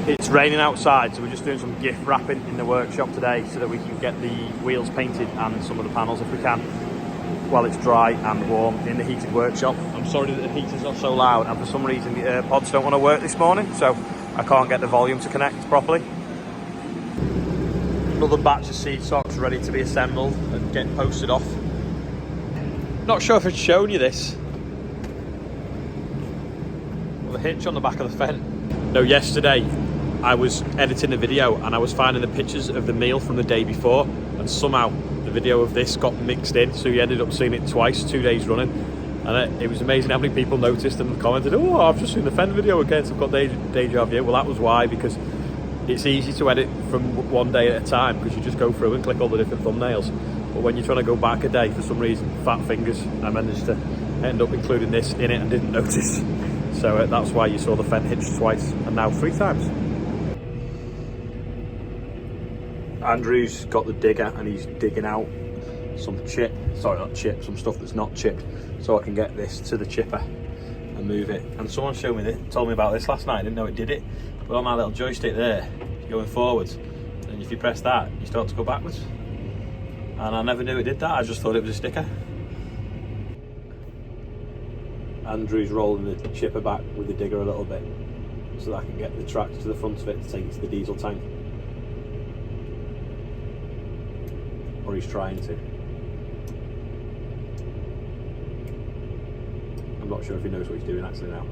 It's raining outside, so we're just doing some gift wrapping in the workshop today so that we can get the wheels painted and some of the panels if we can while it's dry and warm in the heated workshop. I'm sorry that the heaters are so loud, and for some reason the AirPods don't want to work this morning, so I can't get the volume to connect properly. Another batch of seed socks ready to be assembled and get posted off. Not sure if I've shown you this. Well, the hitch on the back of the fence. No, yesterday I was editing a video and I was finding the pictures of the meal from the day before, and somehow the video of this got mixed in, so you ended up seeing it twice, 2 days running. And it was amazing how many people noticed and commented, "Oh, I've just seen the Fen video again, so I've got deja vu." Well, that was why, because it's easy to edit from one day at a time because you just go through and click all the different thumbnails. But when you're trying to go back a day, for some reason, fat fingers, I managed to end up including this in it and didn't notice. So that's why you saw the Fen hitch twice and now 3 times. Andrew's got the digger and he's digging out some some stuff that's not chipped, so I can get this to the chipper and move it. And someone told me about this last night. I didn't know it did it, but on my little joystick there, going forwards, and if you press that, you start to go backwards. And I never knew it did that. I just thought it was a sticker. Andrew's rolling the chipper back with the digger a little bit so that I can get the tracks to the front of it to take it to the diesel tank. Or he's trying to. I'm not sure if he knows what he's doing actually now,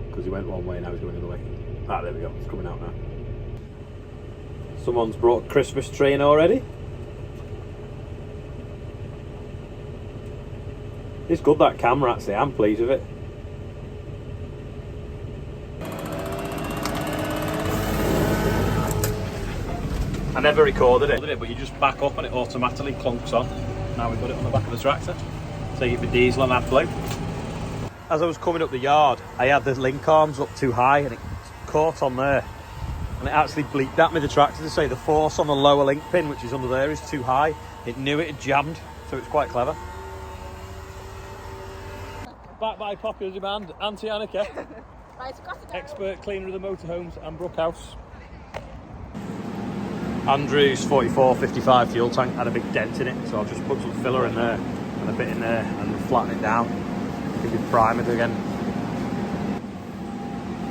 because he went one way and now he's going the other way. Ah, there we go, it's coming out now. Someone's brought a Christmas tree in already. It's good, that camera, actually. I'm pleased with it. I never recorded it, but you just back up and it automatically clunks on. Now we've got it on the back of the tractor. Take it for diesel and AdBlue. As I was coming up the yard, I had the link arms up too high and it caught on there. And it actually bleeped at me, the tractor, to say the force on the lower link pin, which is under there, is too high. It knew it had jammed, so it's quite clever. Back by popular demand, Auntie Annika, expert cleaner of the motorhomes and Brookhouse. Andrew's 4455 fuel tank had a big dent in it, so I'll just put some filler in there and a bit in there and flatten it down. Give it primed again.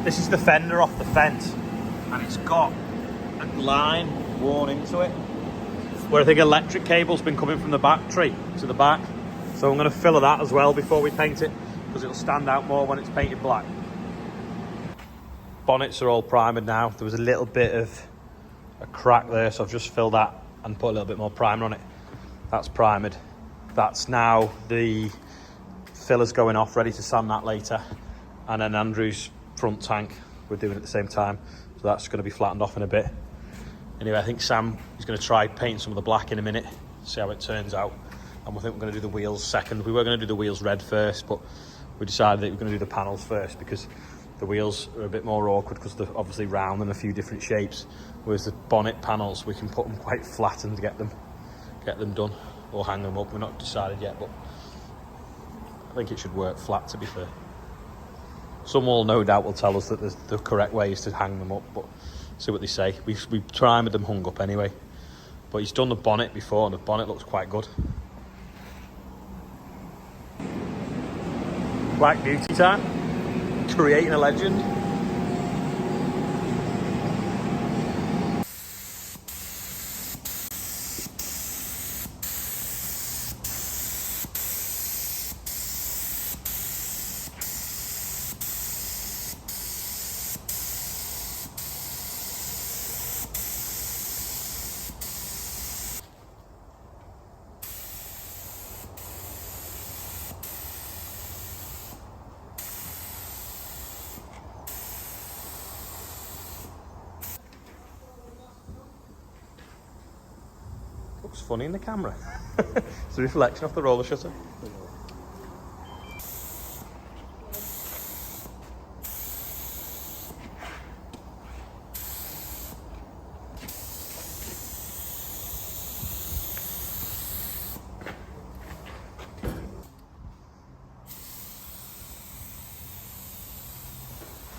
This is the fender off the fence, and it's got a line worn into it, where I think electric cable's been coming from the battery to the back. So I'm going to filler that as well before we paint it, because it'll stand out more when it's painted black. Bonnets are all primed now. There was a little bit of a crack there, so I've just filled that and put a little bit more primer on it. That's primed. That's now the fillers going off, ready to sand that later. And then Andrew's front tank we're doing at the same time, so that's going to be flattened off in a bit. Anyway, I think Sam is going to try painting some of the black in a minute, see how it turns out. And we think we're going to do the wheels second. We were going to do the wheels red first, but we decided that we're going to do the panels first, because the wheels are a bit more awkward because they're obviously round and a few different shapes, whereas the bonnet panels, we can put them quite flat and get them done, or hang them up. We're not decided yet, but I think it should work flat, to be fair. Someone no doubt will tell us that the correct way is to hang them up, but see what they say. We primed them hung up anyway, but he's done the bonnet before and the bonnet looks quite good. Black Beauty time, creating a legend. Looks funny in the camera. It's a reflection off the roller shutter.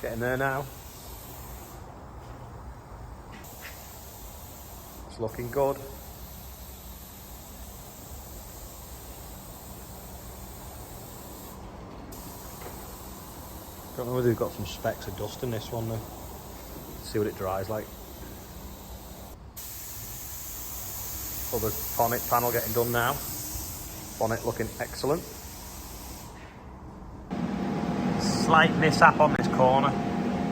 Getting there now. It's looking good. Don't know whether we've got some specks of dust in this one though. See what it dries like. Other bonnet panel getting done now. Bonnet looking excellent. Slight mishap on this corner,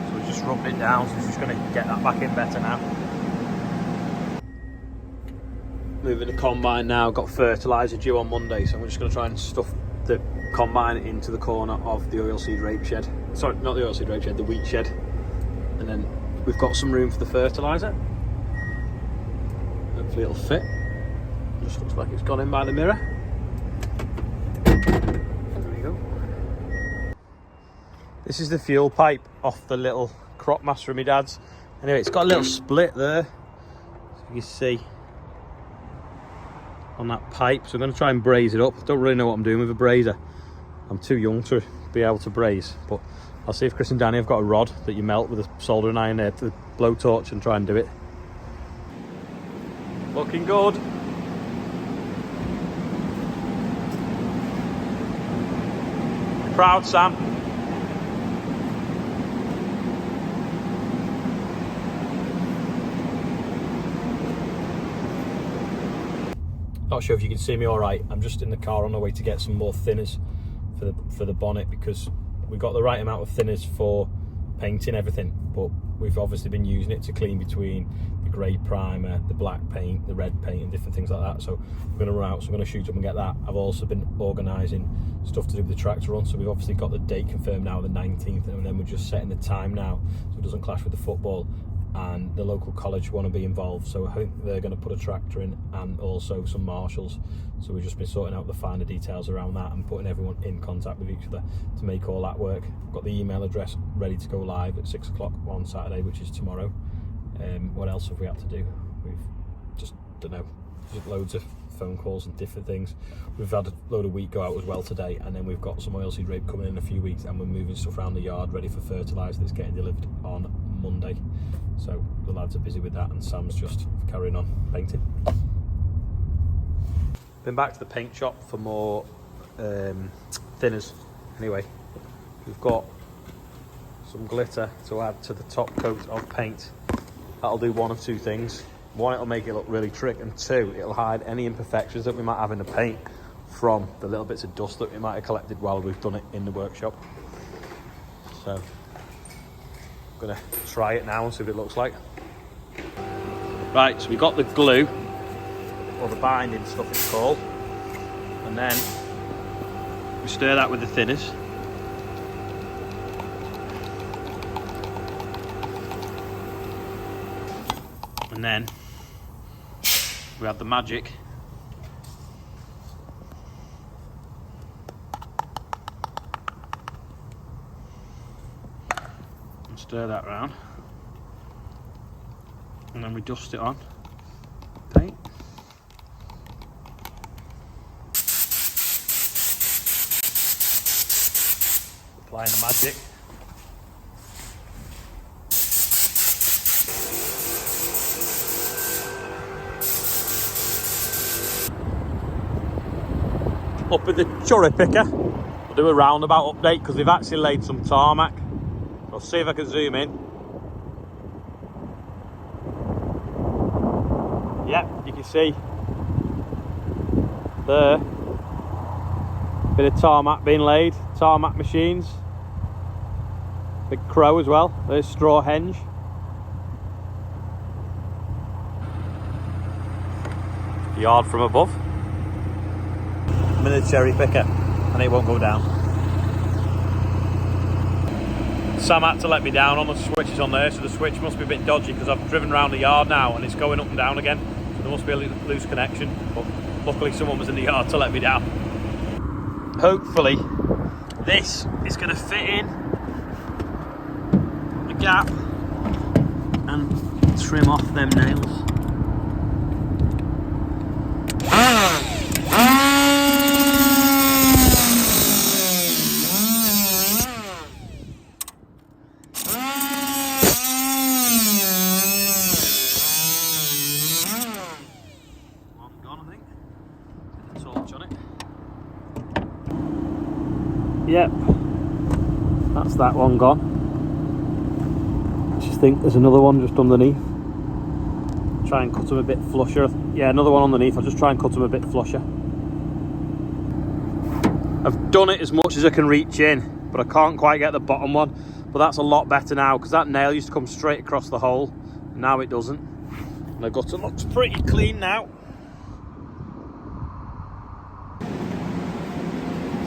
so we just rubbed it down, so we're just going to get that back in better now. Moving the combine now, got fertiliser due on Monday, so I'm just going to try and stuff the combine into the corner of the oilseed rape shed. Sorry, not the oilseed rape shed, the wheat shed. And then we've got some room for the fertiliser. Hopefully it'll fit. Just looks like it's gone in by the mirror. There we go. This is the fuel pipe off the little crop master of my dad's. Anyway, it's got a little split there, so you can see on that pipe. So I'm going to try and braze it up. Don't really know what I'm doing with a brazier. I'm too young to be able to braze, but I'll see if Chris and Danny have got a rod that you melt with a soldering iron there to the blowtorch and try and do it. Looking good. Proud, Sam. Not sure if you can see me all right. I'm just in the car on the way to get some more thinners for the bonnet, because we got the right amount of thinners for painting everything, but we've obviously been using it to clean between the grey primer, the black paint, the red paint and different things like that. So we're going to run out, so I'm going to shoot up and get that. I've also been organising stuff to do with the tractor run, so we've obviously got the date confirmed now, the 19th, and then we're just setting the time now so it doesn't clash with the football. And the local college want to be involved, so I think they're going to put a tractor in and also some marshals. So we've just been sorting out the finer details around that and putting everyone in contact with each other to make all that work. I've got the email address ready to go live at 6 o'clock on Saturday, which is tomorrow. What else have we had to do? We've just, don't know, just loads of phone calls and different things. We've had a load of wheat go out as well today, and then we've got some oilseed rape coming in a few weeks, and we're moving stuff around the yard ready for fertiliser that's getting delivered on Monday. So the lads are busy with that, and Sam's just carrying on painting. Been back to the paint shop for more thinners. Anyway, we've got some glitter to add to the top coat of paint. That'll do one of two things. One, it'll make it look really trick, and two, it'll hide any imperfections that we might have in the paint from the little bits of dust that we might have collected while we've done it in the workshop. So I'm gonna try it now and see what it looks like. Right, so we got the glue, or the binding stuff it's called, and then we stir that with the thinners. And then we have the magic and stir that round, and then we dust it on paint. Applying the magic. Up with the CHURRY picker, we'll do a roundabout update because we've actually laid some tarmac. I'll see if I can zoom in. Yep, you can see there, bit of tarmac being laid, tarmac machines. Big crow as well, there's straw henge. Yard from above. I'm in the cherry picker and it won't go down. Sam had to let me down on the switches on there, so the switch must be a bit dodgy because I've driven around the yard now and it's going up and down again, so there must be a loose connection, but luckily someone was in the yard to let me down. Hopefully this is going to fit in the gap and trim off them nails. Yep, that's that one gone. I just think there's another one just underneath. Try and cut them a bit flusher. Yeah, another one underneath. I'll just try and cut them a bit flusher. I've done it as much as I can reach in, but I can't quite get the bottom one. But that's a lot better now, because that nail used to come straight across the hole. Now it doesn't. And the gutter looks pretty clean now.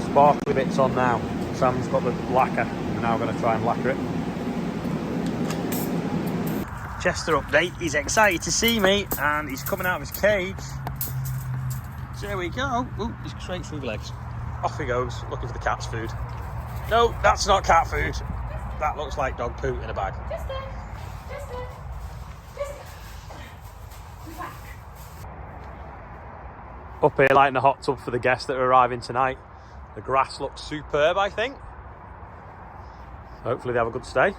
Sparkly bits on now. Sam's got the lacquer. We're now going to try and lacquer it. Chester update. He's excited to see me, and he's coming out of his cage. So here we go. Ooh, he's straight through the legs. Off he goes, looking for the cat's food. No, that's not cat food. That looks like dog poo in a bag. Chester. Up here, lighting a hot tub for the guests that are arriving tonight. The grass looks superb, I think. Hopefully they have a good stay.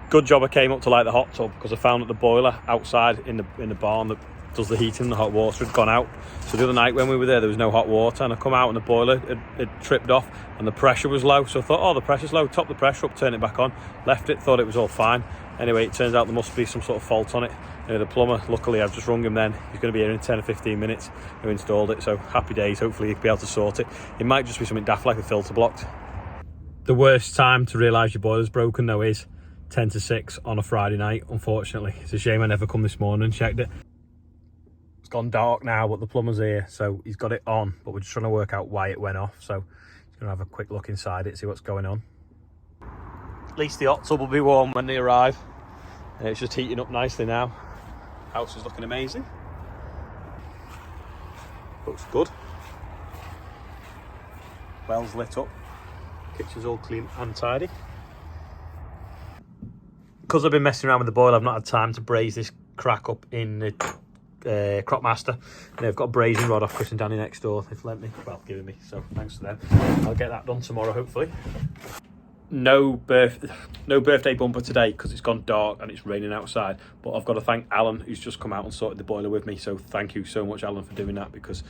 Good job I came up to light the hot tub, because I found that the boiler outside in the barn that does the heating, the hot water had gone out. So the other night when we were there was no hot water, and I come out and the boiler had tripped off and the pressure was low. So I thought, oh, the pressure's low, top the pressure up, turn it back on, left it, thought it was all fine. Anyway, it turns out there must be some sort of fault on it. The plumber, luckily I've just rung him then, he's going to be here in 10 or 15 minutes who installed it, so happy days. Hopefully he'll be able to sort it. It might just be something daft like the filter blocked. The worst time to realise your boiler's broken though is 10 to 6 on a Friday night, unfortunately. It's a shame I never come this morning and checked it. It's gone dark now, but the plumber's here, so he's got it on, but we're just trying to work out why it went off, so he's going to have a quick look inside it, see what's going on. At least the hot tub will be warm when they arrive. And it's just heating up nicely now. House is looking amazing. Looks good. Well's lit up. Kitchen's all clean and tidy. Because I've been messing around with the boiler, I've not had time to braise this crack up in the Cropmaster. They've got a brazing rod off Chris and Danny next door. They've lent me, well, given me, so thanks to them. I'll get that done tomorrow, hopefully. No birthday bumper today because it's gone dark and it's raining outside, but I've got to thank Alan, who's just come out and sorted the boiler with me. So thank you so much, Alan, for doing that, because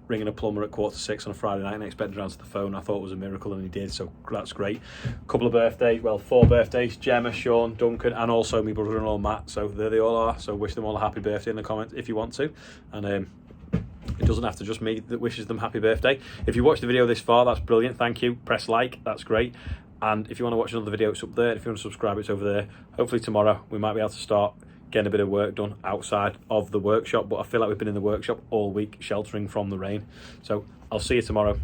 ringing a plumber at 5:45 on a Friday night and expecting to answer the phone, I thought it was a miracle, and he did, so that's great. A couple of birthdays, well, 4 birthdays: Gemma, Sean, Duncan, and also my brother-in-law Matt. So there they all are. So wish them all a happy birthday in the comments if you want to, and it doesn't have to just me that wishes them happy birthday. If you watched the video this far, that's brilliant, thank you. Press like, that's great. And if you want to watch another video, it's up there. If you want to subscribe, it's over there. Hopefully tomorrow we might be able to start getting a bit of work done outside of the workshop, but I feel like we've been in the workshop all week sheltering from the rain. So I'll see you tomorrow.